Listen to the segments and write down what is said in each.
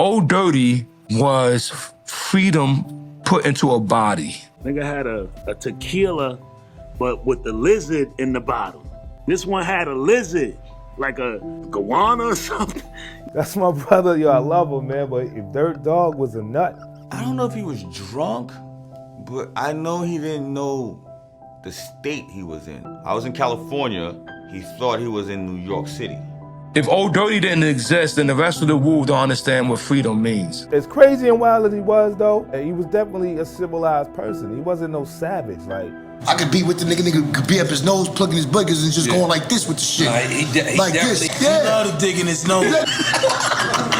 Old Dirty was freedom put into a body. Nigga had a tequila, but with the lizard in the bottle. This one had a lizard, like a goanna or something. That's my brother, yo, I love him, man, but if Dirt Dog was a nut. I don't know if he was drunk, but I know he didn't know the state he was in. I was in California, he thought he was in New York City. If Old Dirty didn't exist, then the rest of the Wu don't understand what freedom means. As crazy and wild as he was, though, he was definitely a civilized person. He wasn't no savage, like. I could be with the nigga could be up his nose, plugging his boogers and just going like this with the shit. He like this, He loved digging his nose.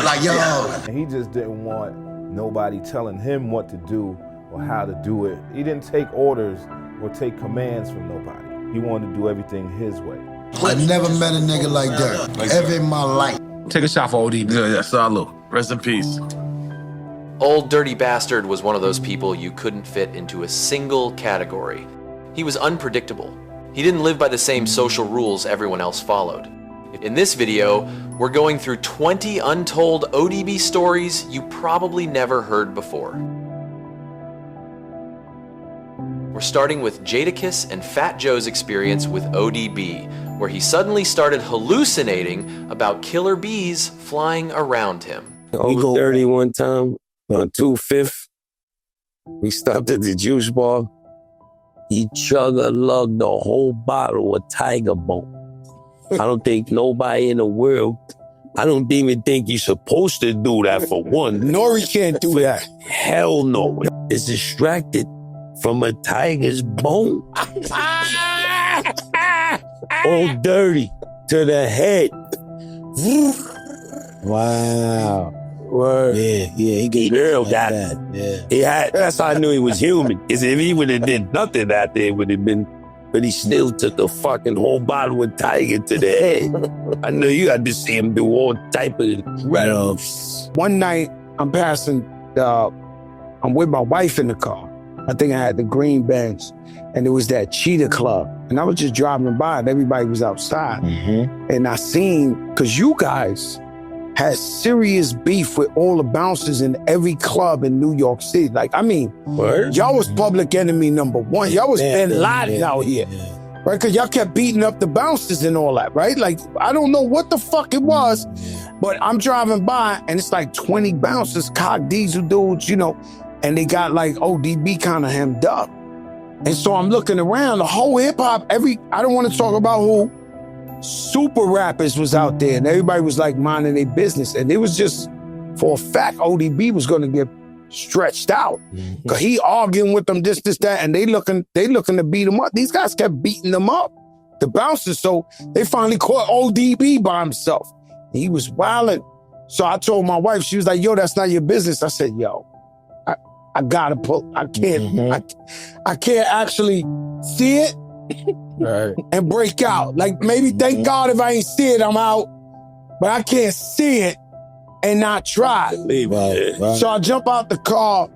Like, yo. And he just didn't want nobody telling him what to do or how to do it. He didn't take orders or take commands from nobody. He wanted to do everything his way. I never met a nigga like that, ever in my life. Take a shot for ODB. Yeah, salute. Rest in peace. Old Dirty Bastard was one of those people you couldn't fit into a single category. He was unpredictable. He didn't live by the same social rules everyone else followed. In this video, we're going through 20 untold ODB stories you probably never heard before. We're starting with Jadakiss and Fat Joe's experience with ODB, where he suddenly started hallucinating about killer bees flying around him. Over 30 one time on 25th. We stopped at the juice bar. He chug-a-lugged the whole bottle of Tiger Bone. I don't think nobody in the world, I don't even think you're supposed to do that for one. Nori can't do that. Hell no. It's distracted from a tiger's bone. All dirty to the head. Wow. Word. Yeah, he gave Girl like got that. Yeah. He had, that's how I knew he was human. Because if he would have did nothing out there, it would have been, but he still took a fucking whole bottle of Tiger to the head. I know you had to see him do all type of write-offs. One night, I'm passing, I'm with my wife in the car. I think I had the green Benz, and it was that Cheetah Club. And I was just driving by, and everybody was outside. And I seen, because you guys had serious beef with all the bouncers in every club in New York City. Like, I mean, y'all was public enemy number one. Y'all was Bin Laden out here, right? Because y'all kept beating up the bouncers and all that, right? Like, I don't know what the fuck it was, but I'm driving by and it's like 20 bouncers, cock diesel dudes, you know, and they got like ODB kind of hemmed up. And so I'm looking around, the whole hip hop, I don't want to talk about who, super rappers was out there and everybody was like minding their business. And it was just, for a fact, ODB was gonna get stretched out. Cause he arguing with them, this, that, and they looking to beat him up. These guys kept beating them up, the bouncers. So they finally caught ODB by himself. He was wilding. So I told my wife, she was like, yo, that's not your business. I said, yo, I gotta pull, I can't actually see it. Right. And break out. Like, maybe thank God if I ain't see it, I'm out. But I can't see it and not try. Right. So I jump out the car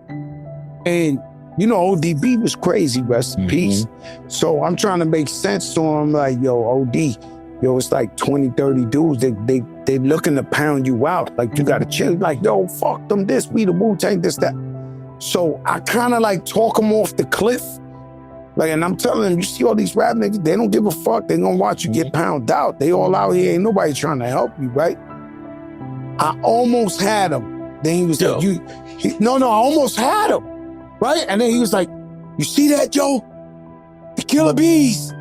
and, you know, ODB was crazy, rest in peace. So I'm trying to make sense to him, like, yo, OD, yo, it's like 20, 30 dudes. They looking to pound you out. Like, you gotta chill. Like, yo, fuck them this, we the Wu-Tang, this, that. So I kind of like talk them off the cliff. Like, and I'm telling them, you see all these rap niggas, they don't give a fuck. They gonna watch you get pounded out. They all out here, ain't nobody trying to help you, right? I almost had him. Then he was like, I almost had him, right? And then he was like, you see that, Joe? The killer bees.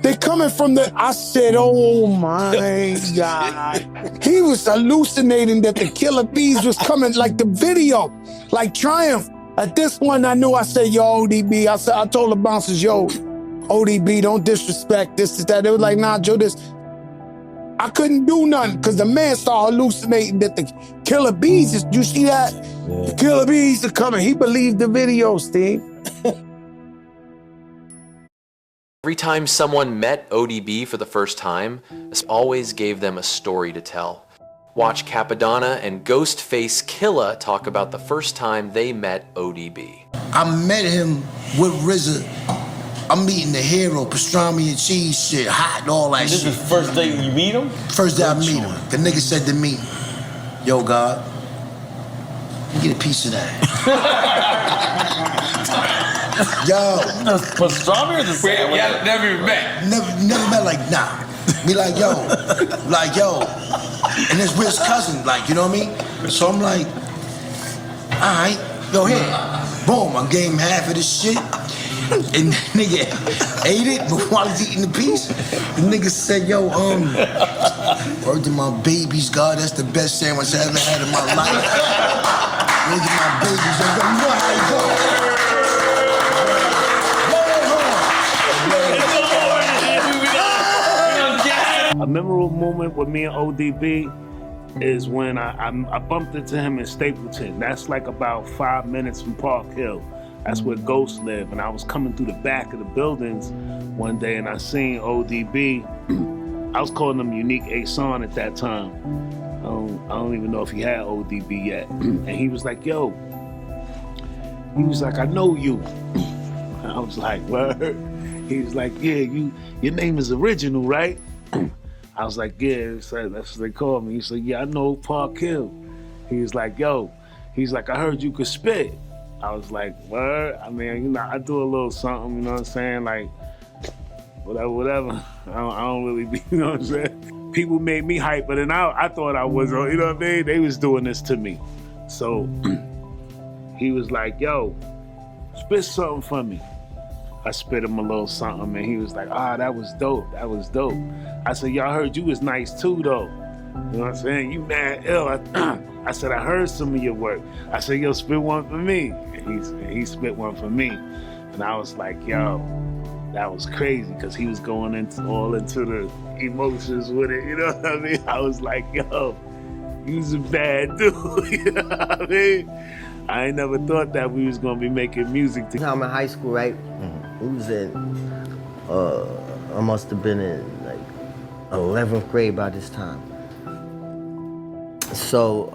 They coming from the, I said, oh my God. He was hallucinating that the killer bees was coming, like the video, like Triumph. At this one, I knew, I said, yo, ODB. I told the bouncers, yo, ODB, don't disrespect this, that. They were like, nah, Joe, this. I couldn't do nothing because the man started hallucinating that the killer bees, you see that? The killer bees are coming. He believed the video, Steve. Every time someone met ODB for the first time, this always gave them a story to tell. Watch Cappadonna and Ghostface Killah talk about the first time they met ODB. I met him with RZA. I'm meeting the hero, pastrami and cheese shit, hot and all that shit. This is the first day you meet him? First day I meet him. The nigga said to me, yo, God, Get a piece of that. Yo. The pastrami or the sandwich? Yeah, never even met. Never met, like, nah. Be like, yo. And it's Will's cousin, like, you know what I mean? So I'm like, all right, yo, here. Boom, I gave him half of this shit. And the nigga ate it, but while he's eating the piece, the nigga said, yo, word to my babies, God, that's the best sandwich I ever had in my life. Word to my babies, you know how it A memorable moment with me and ODB is when I bumped into him in Stapleton. That's like about 5 minutes from Park Hill. That's where Ghost lived. And I was coming through the back of the buildings one day and I seen ODB. I was calling him Unique Ason at that time. I don't even know if he had ODB yet. And he was like, yo. He was like, I know you. I was like, word? He was like, yeah, your name is Original, right? I was like, yeah, that's what they call me. He said, yeah, I know Park Hill. He was like, yo. He's like, I heard you could spit. I was like, word? I mean, you know, I do a little something, you know what I'm saying? Like, whatever. I don't really be, you know what I'm saying? People made me hype, but then I thought I was, you know what I mean? They was doing this to me. So he was like, yo, spit something for me. I spit him a little something, and he was like, that was dope. That was dope. I said, yo, I heard you was nice too, though. You know what I'm saying? You mad ill. I said, I heard some of your work. I said, yo, spit one for me. And he spit one for me. And I was like, yo, that was crazy, because he was going all into the emotions with it, you know what I mean? I was like, yo, you's a bad dude, you know what I mean? I ain't never thought that we was gonna be making music together. I'm in high school, right? We was in, I must have been in like 11th grade by this time. So,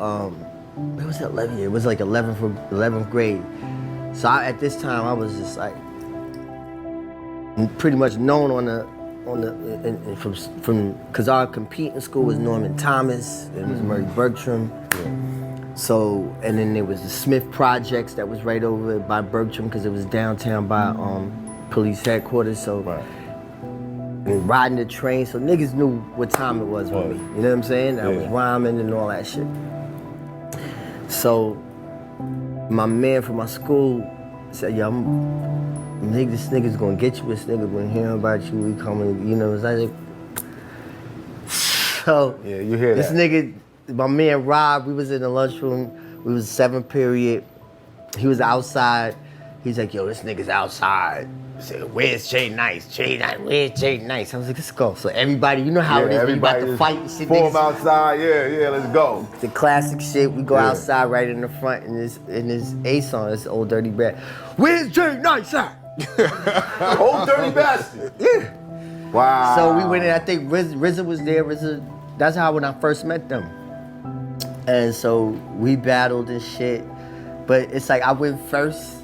it was 11 years. It was like 11th grade. So at this time, I was just like pretty much known because our competing school was Norman Thomas, it was Murray Bertram. So, and then there was the Smith Projects that was right over by Bertram because it was downtown by police headquarters. So, and riding the train, so niggas knew what time it was with me. You know what I'm saying? I was rhyming and all that shit. So, my man from my school said, yo, this nigga's gonna get you. This nigga been hearing about you. We coming, you know. I was like, so yeah, you hear this that. nigga, my man Rob, we was in the lunchroom. We was 7th period. He was outside. He's like, yo, this nigga's outside. I said, where's Jay Nice? Where's Jay Nice? I was like, let's go. So everybody, you know how it is when you about to fight and shit. Form outside, yeah, let's go. The classic shit, we go outside right in the front in this A-song, this Old Dirty Brat. Where's Jay Nice at? Old Dirty Bastard. Yeah. Wow. So we went in, I think RZA was there. That's how when I first met them. And so we battled and shit. But it's like I went first.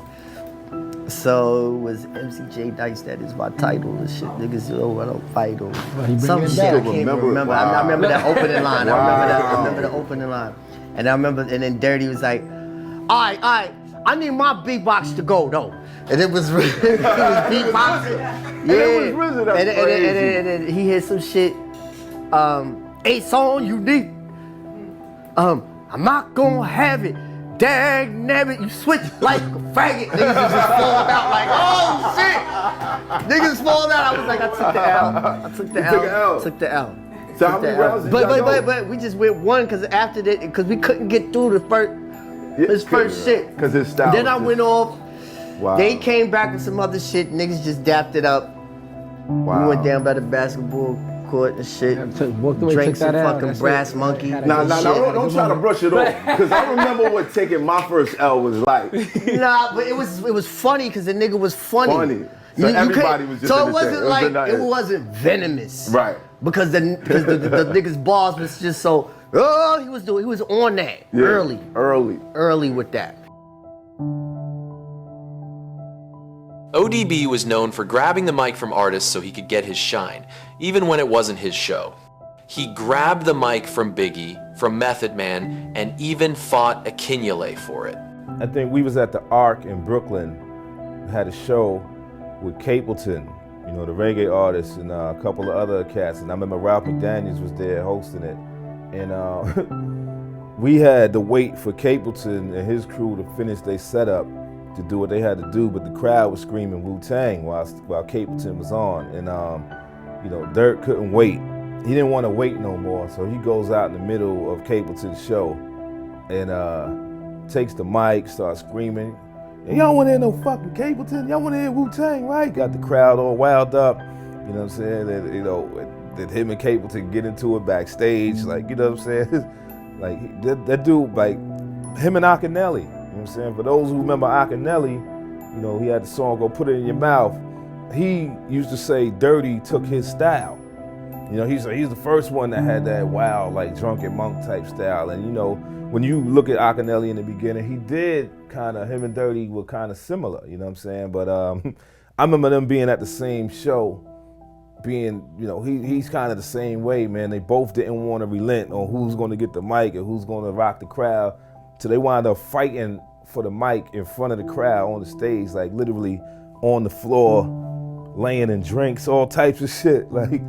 So it was MCJ Nice, that is my title and shit. Niggas, I don't fight or some shit. I can't remember. Wow. I remember that opening line. Wow. I remember the opening line. And I remember, and then Dirty was like, all right, I need my beatbox to go though. And it was beatboxing. Yeah. It was RZA, that's crazy. And then he hit some shit. A-song unique. I'm not gonna have it. Dang nabbit, you switch like a faggot. Niggas was just falling out like, oh shit. Niggas falling out. I was like, I took the L. So how many rounds did y'all go? But we just went one because after that, because we couldn't get through the first shit. Because his style. Then I went off. Wow. They came back with some other shit. Niggas just dapped it up. Wow. We went down by the basketball court and shit. Drank some fucking Brass Monkey. Nah, don't try to brush it off. Because I remember what taking my first L was like. Nah, but it was funny because the nigga was funny. So everybody was just so in it the wasn't same. like it wasn't venomous. Right. Because the nigga's balls was just so he was on that early with that. ODB was known for grabbing the mic from artists so he could get his shine, even when it wasn't his show. He grabbed the mic from Biggie from Method Man, and even fought Akinyele for it. I think we was at the Arc in Brooklyn. We had a show with Capleton, you know, the reggae artist, and a couple of other cats. And I remember Ralph McDaniels was there hosting it. And we had to wait for Capleton and his crew to finish their setup to do what they had to do, but the crowd was screaming Wu-Tang while Capleton was on. And you know, Dirt couldn't wait. He didn't want to wait no more, so he goes out in the middle of Capleton's show and takes the mic, starts screaming, "Y'all want to hear no fucking Capleton? Y'all want to hear Wu-Tang, right?" Got the crowd all wild up, you know what I'm saying? And, you know, that him and Capleton get into it backstage, like, you know what I'm saying? Like, that dude, like, him and Akinyele, you know what I'm saying? For those who remember Akinyele, you know, he had the song Go Put It In Your Mouth. He used to say Dirty took his style. You know, he's the first one that had that wild, like, drunken monk type style. And, you know, when you look at Akinyele in the beginning, he did kind of, him and Dirty were kind of similar, you know what I'm saying? But I remember them being at the same show, being, you know, he's kind of the same way, man. They both didn't want to relent on who's going to get the mic and who's going to rock the crowd. So they wound up fighting for the mic in front of the crowd on the stage, like literally on the floor, laying in drinks, all types of shit. Like,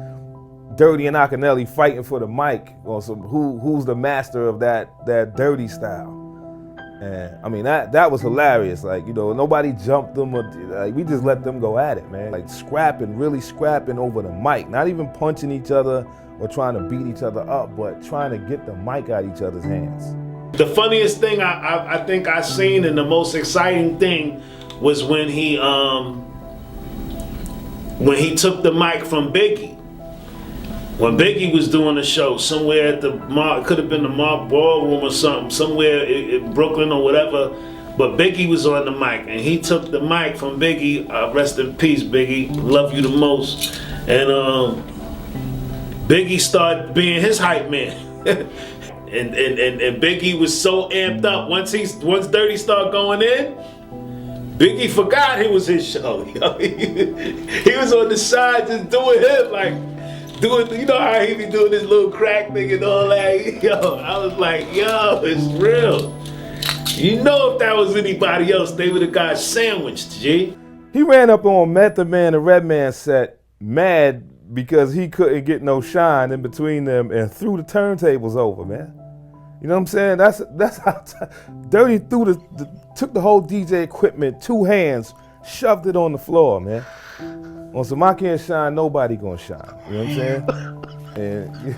Dirty and Akinyele fighting for the mic on some who's the master of that Dirty style. And I mean, that was hilarious. Like, you know, nobody jumped them, or like, we just let them go at it, man. Like, really scrapping over the mic, not even punching each other or trying to beat each other up, but trying to get the mic out of each other's hands. The funniest thing I think I seen, and the most exciting thing, was when he took the mic from Biggie. When Biggie was doing a show somewhere at the Mark, could have been the Mark Ballroom or something, somewhere in Brooklyn or whatever, but Biggie was on the mic, and he took the mic from Biggie. Rest in peace, Biggie. Love you the most. And Biggie started being his hype man. and Biggie was so amped up. Once Dirty started going in, Biggie forgot it was his show. He was on the side just doing him, like, you know how he be doing this little crack thing and all that? Yo, I was like, yo, it's real. You know, if that was anybody else, they would have got sandwiched, G. He ran up on Method Man and Redman set mad because he couldn't get no shine in between them and threw the turntables over, man. You know what I'm saying? That's how Dirty took the whole DJ equipment, 2 hands, shoved it on the floor, man. On some I can't shine, nobody gonna shine. You know what I'm saying? And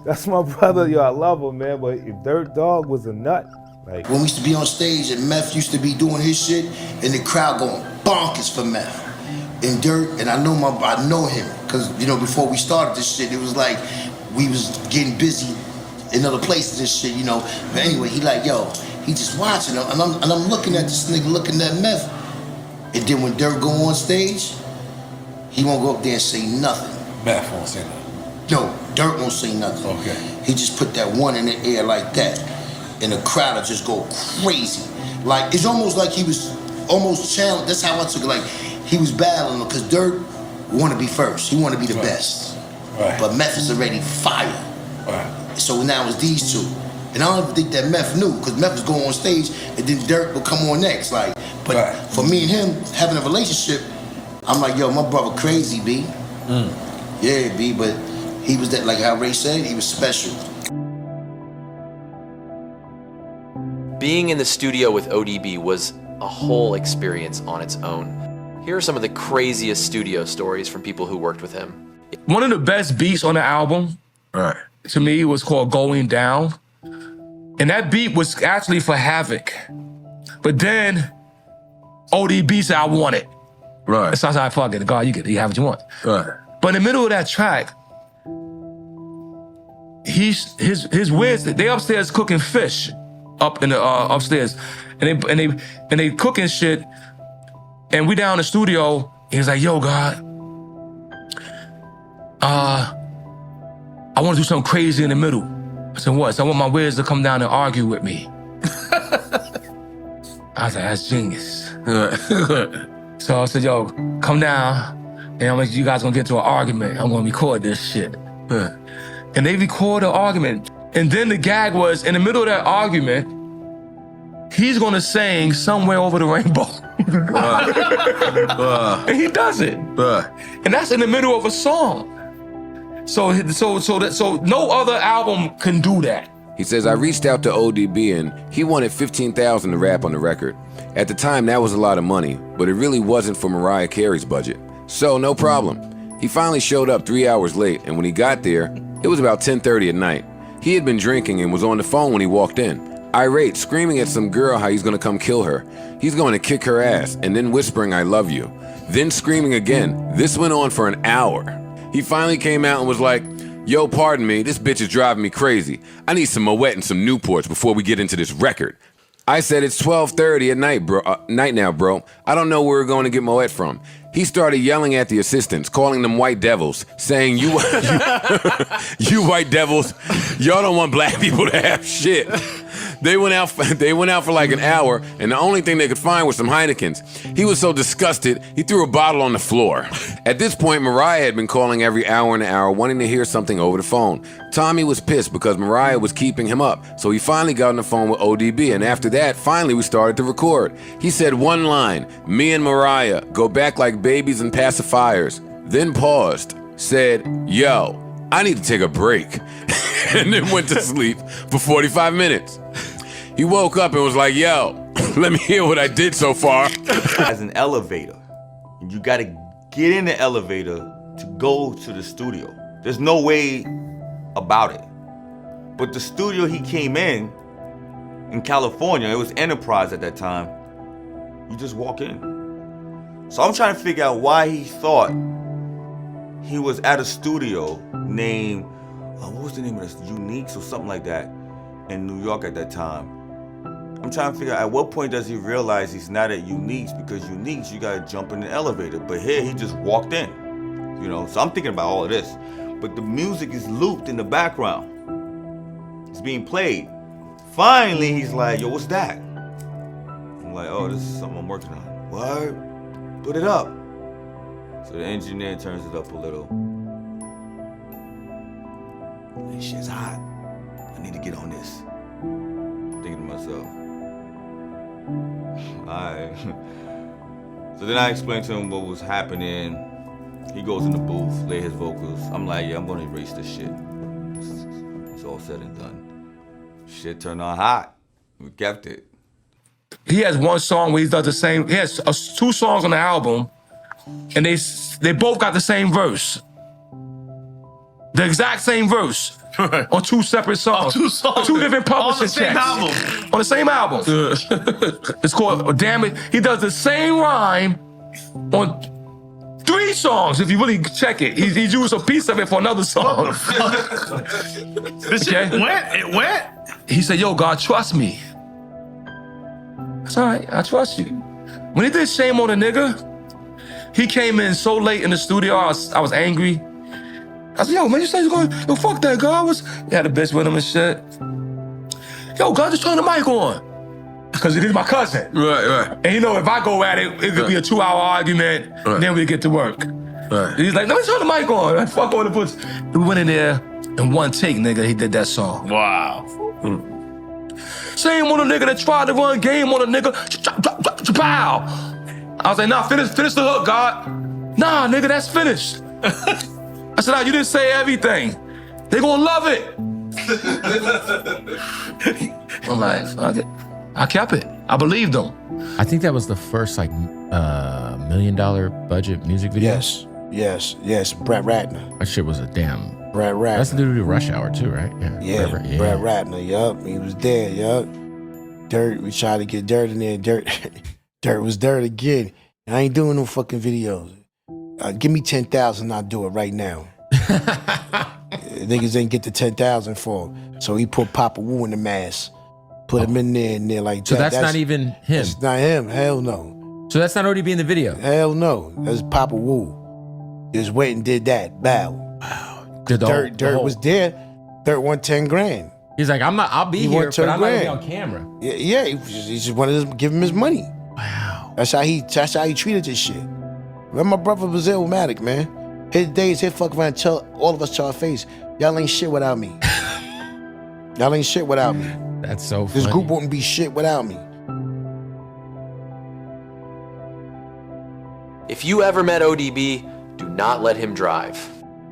that's my brother, yo, I love him, man, but Dirt Dog was a nut. Like, when we used to be on stage and Meth used to be doing his shit, and the crowd going bonkers for Meth. And Dirt, and I know him, cause you know, before we started this shit, it was like we was getting busy in other places and shit, you know. But anyway, he like, yo, he just watching him, and I'm looking at this nigga, looking at Meth. And then when Dirt go on stage, he won't go up there and say nothing. Meth won't say nothing. No, Dirt won't say nothing. Okay. He just put that one in the air like that, and the crowd will just go crazy. Like, it's almost like he was almost challenged. That's how I took it. Like, he was battling because Dirt want to be first. He want to be the best. Right. But Meth is already fire. Right. So now it's these two. And I don't even think that Meth knew, because Meth was going on stage and then Dirt would come on next. Like, but for me and him having a relationship, I'm like, yo, my brother crazy, B. Yeah, B, but he was that, like how Ray said, he was special. Being in the studio with ODB was a whole experience on its own. Here are some of the craziest studio stories from people who worked with him. One of the best beats on the album, to me, was called Going Down. And that beat was actually for Havoc. But then ODB said, I want it. Right. So I was like, fuck it, God, you have what you want. Right. But in the middle of that track, his weird, they upstairs cooking fish up in the upstairs. And they cooking shit. And we down in the studio, he was like, yo, God, I want to do something crazy in the middle. I said, what? So I want my wiz to come down and argue with me. I was like, that's genius. So I said, yo, come down, and you guys gonna get into an argument. I'm gonna record this shit. And they record the argument. And then the gag was, in the middle of that argument, he's gonna sing Somewhere Over the Rainbow. And he does it. And that's in the middle of a song. So no other album can do that. He says, I reached out to ODB and he wanted $15,000 to rap on the record. At the time, that was a lot of money, but it really wasn't for Mariah Carey's budget. So no problem. He finally showed up 3 hours late, and when he got there, it was about 10:30 at night. He had been drinking and was on the phone when he walked in, irate, screaming at some girl how he's gonna come kill her. He's going to kick her ass, and then whispering, I love you. Then screaming again. This went on for an hour. He finally came out and was like, yo, pardon me, this bitch is driving me crazy. I need some Moet and some Newports before we get into this record. I said, it's 12:30 at night, bro. Night now, bro. I don't know where we're going to get Moet from. He started yelling at the assistants, calling them white devils, saying, you white devils, y'all don't want black people to have shit. They went out for like an hour, and the only thing they could find was some Heinekens. He was so disgusted, he threw a bottle on the floor. At this point, Mariah had been calling every hour and an hour, wanting to hear something over the phone. Tommy was pissed because Mariah was keeping him up, so he finally got on the phone with ODB, and after that, finally we started to record. He said one line, me and Mariah, go back like babies and pacifiers, then paused, said, yo, I need to take a break, and then went to sleep for 45 minutes. He woke up and was like, yo, let me hear what I did so far. As an elevator, you gotta get in the elevator to go to the studio. There's no way about it. But the studio he came in California, it was Enterprise at that time, you just walk in. So I'm trying to figure out why he thought he was at a studio named, what was the name of this, Uniques or something like that, in New York at that time. I'm trying to figure out at what point does he realize he's not at Uniques, because Uniques, you gotta jump in the elevator. But here, he just walked in, you know? So I'm thinking about all of this. But the music is looped in the background. It's being played. Finally, he's like, yo, what's that? I'm like, oh, this is something I'm working on. What? Put it up. So the engineer turns it up a little. This shit's hot. I need to get on this. I'm thinking to myself, alright. So then I explained to him what was happening. He goes in the booth, lay his vocals. I'm like, yeah, I'm gonna erase this shit. It's all said and done. Shit turned on hot. We kept it. He has one song where he does the same. He has 2 songs on the album, and they both got the same verse. The exact same verse on 2 separate songs. 2 songs. 2 different publishing checks. On the same album. It's called Damn It. He does the same rhyme on 3 songs, if you really check it. He used a piece of it for another song. This shit went? It went? He said, yo, God, trust me. That's all right, I trust you. When he did Shame on a Nigga, he came in so late in the studio, I was angry. I said, yo, man, you said you're going, yo, fuck that, God. He had a bitch with him and shit. Yo, God, just turn the mic on. Because he's my cousin. Right. And you know, if I go at it, it could be a 2-hour argument, and then we get to work. Right. He's like, let me turn the mic on. I fuck on the puts. We went in there, in one take, nigga, he did that song. Wow. Same on a nigga that tried to run game on a nigga. Pow. I was like, nah, finish the hook, God. Nah, nigga, that's finished. I said, nah, you didn't say everything. They gonna love it. I'm like, fuck it. I kept it. I believed them. I think that was the first like $1 million budget music video. Yes. Brett Ratner. That shit was a damn. Brett Ratner. That's the dude who did Rush Hour too, right? Yeah. Brett Ratner. Yup. He was there. Yup. Dirt. We tried to get Dirt in there. Dirt was Dirt again. I ain't doing no fucking videos. Give me 10,000, I'll do it right now. Niggas ain't get the 10,000 for him. So he put Papa Wu in the mask. Put him in there like that. So that's not even him? That's not him. Hell no. So that's not ODB in the video? Hell no. That's Papa Wu. Just went and did that. Bow. Wow. Dirt was there. Dirt won 10 grand. He's like, I'll be here, but I'm not gonna be on camera. Yeah, he just wanted to give him his money. Wow. That's how he treated this shit. When my brother was Illmatic, man. His days, he'd fuck around and tell all of us to our face, y'all ain't shit without me. Y'all ain't shit without me. That's so funny. This group wouldn't be shit without me. If you ever met ODB, do not let him drive.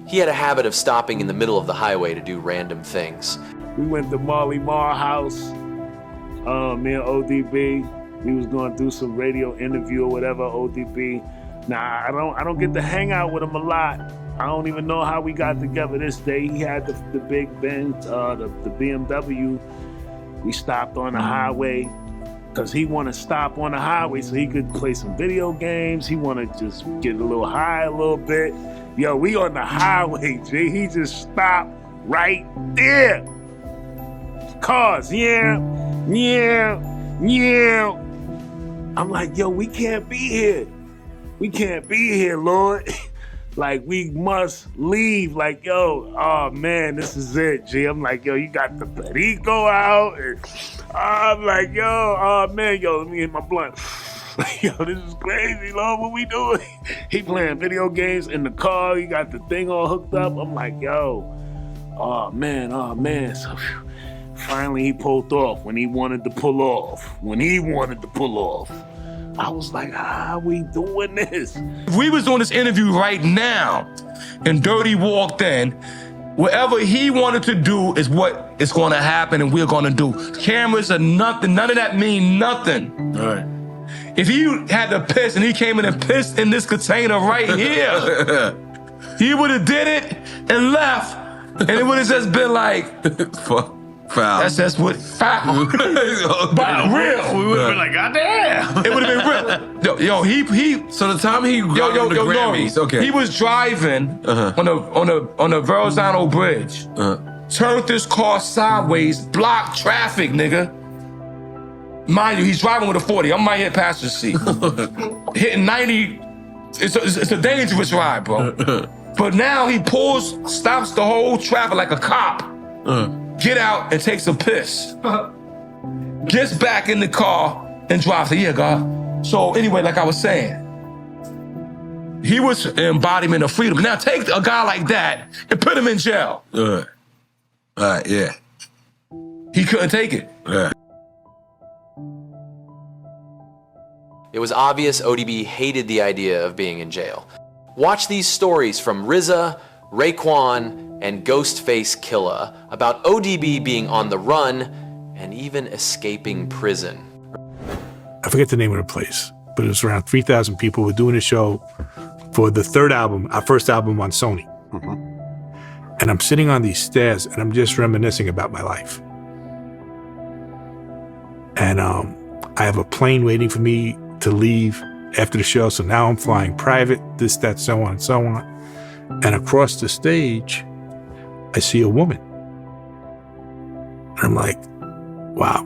He had a habit of stopping in the middle of the highway to do random things. We went to Marley Marl house, me and ODB. We was going through some radio interview or whatever, ODB. Nah, I don't get to hang out with him a lot. I don't even know how we got together this day. He had the big Benz, the BMW. We stopped on the highway because he wanted to stop on the highway so he could play some video games. He wanted to just get a little high a little bit. Yo, we on the highway, G. He just stopped right there. Cars, yeah. I'm like, yo, we can't be here. We can't be here, Lord. Like, we must leave. Like, yo, oh man, this is it, G. I'm like, yo, you got the Perico out. And I'm like, yo, oh man, yo, let me hit my blunt. Yo, this is crazy, Lord, what we doing? He playing video games in the car. He got the thing all hooked up. I'm like, yo, oh man. So finally he pulled off when he wanted to pull off. I was like, how are we doing this? If we was doing this interview right now and Dirty walked in, whatever he wanted to do is what is going to happen and we're going to do. Cameras are nothing. None of that mean nothing. All right. If he had to piss and he came in and pissed in this container right here, he would have did it and left, and it would have just been like, foul. That's just what foul. But real. We would have been like, God damn. It would have been real. Yo, he. So the time he got on the Grammys, okay. He was driving on the Verrazano Bridge, turned this car sideways, blocked traffic, nigga. Mind you, he's driving with a 40. I'm right here passenger seat. Hitting 90. It's a dangerous ride, bro. But now he stops the whole traffic like a cop. Get out and takes a piss. Gets back in the car and drives. Yeah, God. So anyway, like I was saying, he was an embodiment of freedom. Now take a guy like that and put him in jail. All right, yeah. He couldn't take it. Yeah. It was obvious ODB hated the idea of being in jail. Watch these stories from RZA, Raekwon, and Ghostface Killah about ODB being on the run and even escaping prison. I forget the name of the place, but it was around 3,000 people. We're doing a show for the third album, our first album on Sony. And I'm sitting on these stairs and I'm just reminiscing about my life. And I have a plane waiting for me to leave after the show. So now I'm flying private, this, that, so on and so on. And across the stage, I see a woman. And I'm like, wow,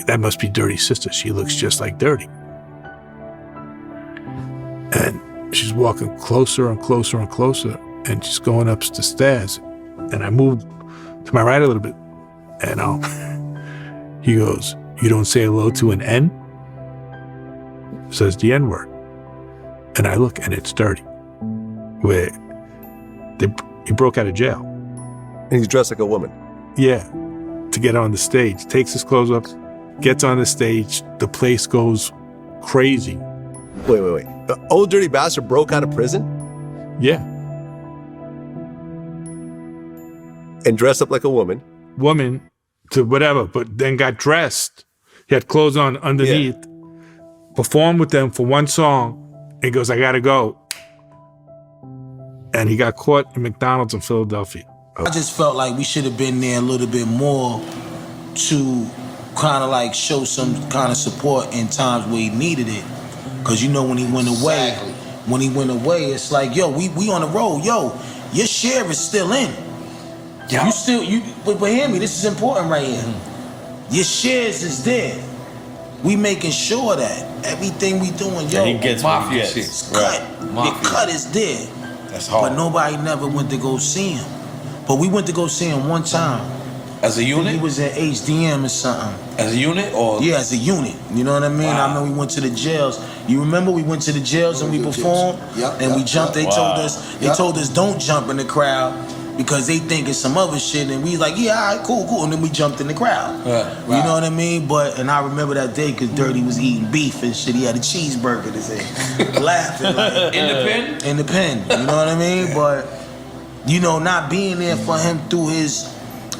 that must be Dirty's sister. She looks just like Dirty. And she's walking closer and closer and closer, and she's going up the stairs. And I moved to my right a little bit, and he goes, "You don't say hello to an N?" Says the N-word. And I look, and it's Dirty. Where he broke out of jail. And he's dressed like a woman. Yeah, to get on the stage. Takes his clothes off, gets on the stage, the place goes crazy. Wait. The old dirty bastard broke out of prison? Yeah. And dressed up like a woman? Woman to whatever, but then got dressed. He had clothes on underneath. Yeah. Performed with them for one song. And he goes, I gotta go. And he got caught in McDonald's in Philadelphia. I just felt like we should have been there a little bit more to kind of like show some kind of support in times where he needed it. Cause you know when he went away, it's like, yo, we on the road, yo, your share is still in. Yeah. But hear me, this is important right here. Your shares is there. We making sure that everything we doing, yo, he gets mafia shit. Cut. Your cut is there. That's hard. But nobody never went to go see him. But we went to go see him one time. As a unit? He was at HDM or something. As a unit or? Yeah, as a unit. You know what I mean? Wow. I know we went to the jails. You remember we went to the jails and we performed? Yep. And we jumped. They told us don't jump in the crowd. because they think it's some other shit, and we like, yeah, all right, cool, and then we jumped in the crowd. You know what I mean? And I remember that day because Dirty was eating beef and shit. He had a cheeseburger to say, laughing like, in the pen. In the pen, you know what I mean? But you know, not being there for him through his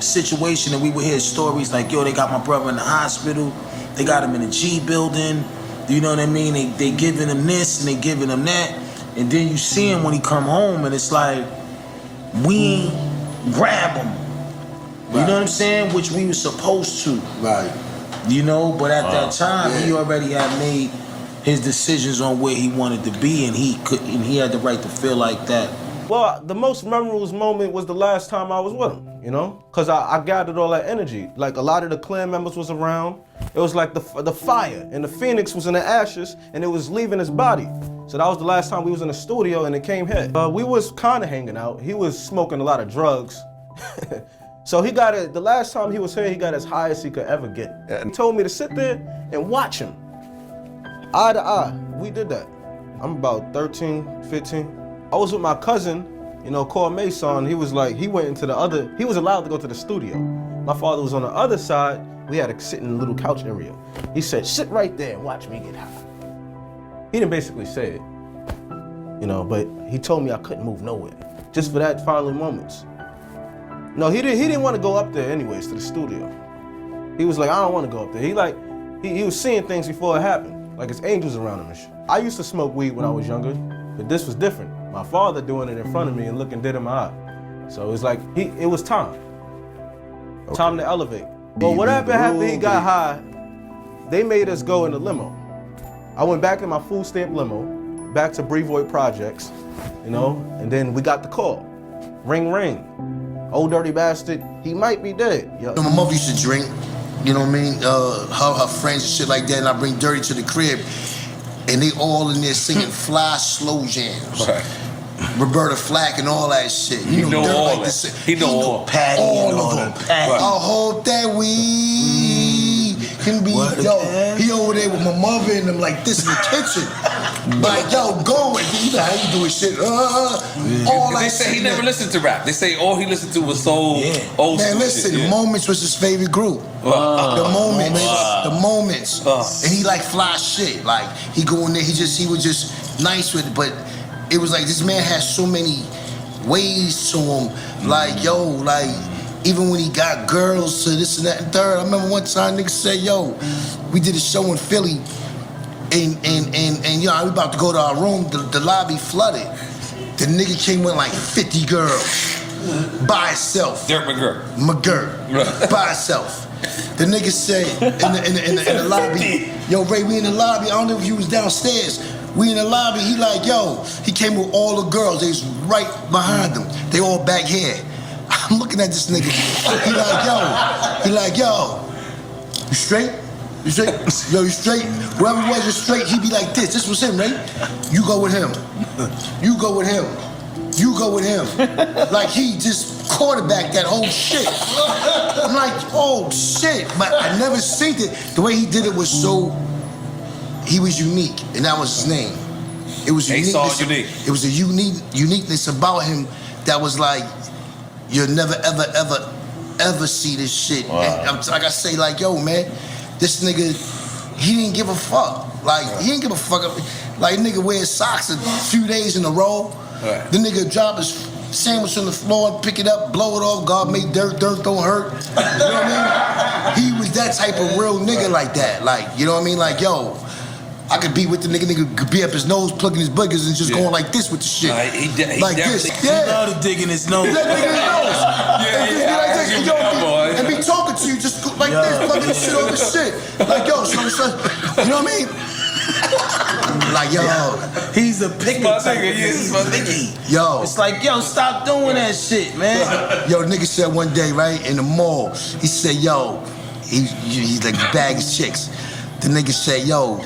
situation, and we would hear stories like, yo, they got my brother in the hospital, they got him in the G building. You know what I mean? They giving him this and they giving him that, and then you see him when he come home, and it's like, we ain't grab him. You know what I'm saying? Which we were supposed to. Right. You know, but at that time, he already had made his decisions on where he wanted to be, and he had the right to feel like that. Well, the most memorable moment was the last time I was with him, you know? Because I gathered all that energy. Like, a lot of the clan members was around. It was like the fire, and the phoenix was in the ashes, and it was leaving his body. So that was the last time we was in the studio, and it came here. We was kind of hanging out. He was smoking a lot of drugs. So he got it, the last time he was here, he got as high as he could ever get. And he told me to sit there and watch him. Eye to eye, we did that. I'm about 13, 15. I was with my cousin, you know, called Mason. He was like, he went into he was allowed to go to the studio. My father was on the other side. We had to sit in a little couch area. He said, sit right there and watch me get high. He didn't basically say it, you know, but he told me I couldn't move nowhere, just for that final moments. No, he didn't want to go up there anyways to the studio. He was like, I don't want to go up there. He was seeing things before it happened, like his angels around him and shit. I used to smoke weed when I was younger, but this was different. My father doing it in front of me and looking dead in my eye. So it was like, it was time. Okay. Time to elevate. But what happened after he got high, they made us go in the limo. I went back in my food stamp limo, back to Brevoort Projects, you know, and then we got the call. Ring, ring. Old dirty bastard, he might be dead. Yep. My mother used to drink, you know what I mean? Her friends and shit like that, and I bring Dirty to the crib, and they all in there singing fly slow jams. Right. Roberta Flack and all that shit. He know all that. He know all. Patty all of them. Patty. I hope that we can be, he over there with my mother and them like this in the kitchen. Like, yo, go with you know how you doing shit. All they say he never listened to rap. They say all he listened to was soul, old man, school listen, shit. Moments was his favorite group. The Moments. And he like fly shit. Like, he go in there, he was just nice with it, but it was like this man has so many ways to him. Like, yo, like, even when he got girls to this and that and third. I remember one time niggas said, yo, we did a show in Philly and you know, we about to go to our room, the lobby flooded. The nigga came with like 50 girls by himself. Dirk McGirt, by himself. The nigga said in the lobby, yo, Ray, we in the lobby. I don't know if you was downstairs. We in the lobby, he like, yo, he came with all the girls. They was right behind him. They all back here. I'm looking at this nigga. He like, yo, you straight? You straight? Yo, you straight? Whoever was you straight, he be like this. This was him, right? You go with him. You go with him. You go with him. Like he just quarterbacked that whole shit. I'm like, oh shit. But I never seen it. The way he did it was so, he was unique, and that was his name. It was unique. It was a uniqueness about him that was like, you'll never, ever see this shit. Wow. And like I say, like, yo, man, this nigga, he didn't give a fuck. Like, he didn't give a fuck. Like, nigga wears socks a few days in a row. Right. The nigga drop his sandwich on the floor, pick it up, blow it off. God made dirt don't hurt. You know what I mean? He was that type of real nigga like that. Like, you know what I mean? Like, yo, I could be with the nigga could be up his nose, plugging his boogers and just going like this with the shit. He like this. Yeah. He love to dig in his nose. He love to dig in his nose. And be talking to you just like this, plugging the shit over shit. Like, yo, son, you know what I mean? Like, yo, he's a picky nigga. Yo, it's like, yo, stop doing that shit, man. Yo, the nigga said one day, right, in the mall, he said, yo, he's like bag of chicks. The nigga said, yo,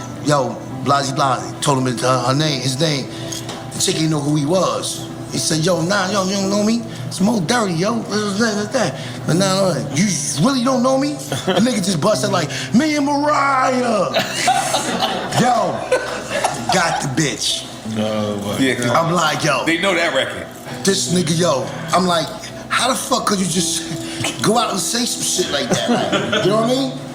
Blasey Blasey, told him his name. The chick didn't know who he was. He said, yo, you don't know me? It's Mo Dirty, yo. But nah, you really don't know me? The nigga just busted like, me and Mariah. Yo, got the bitch. I'm like, yo. They know that record. This nigga, yo, I'm like, how the fuck could you just go out and say some shit like that? Like, you know what I mean?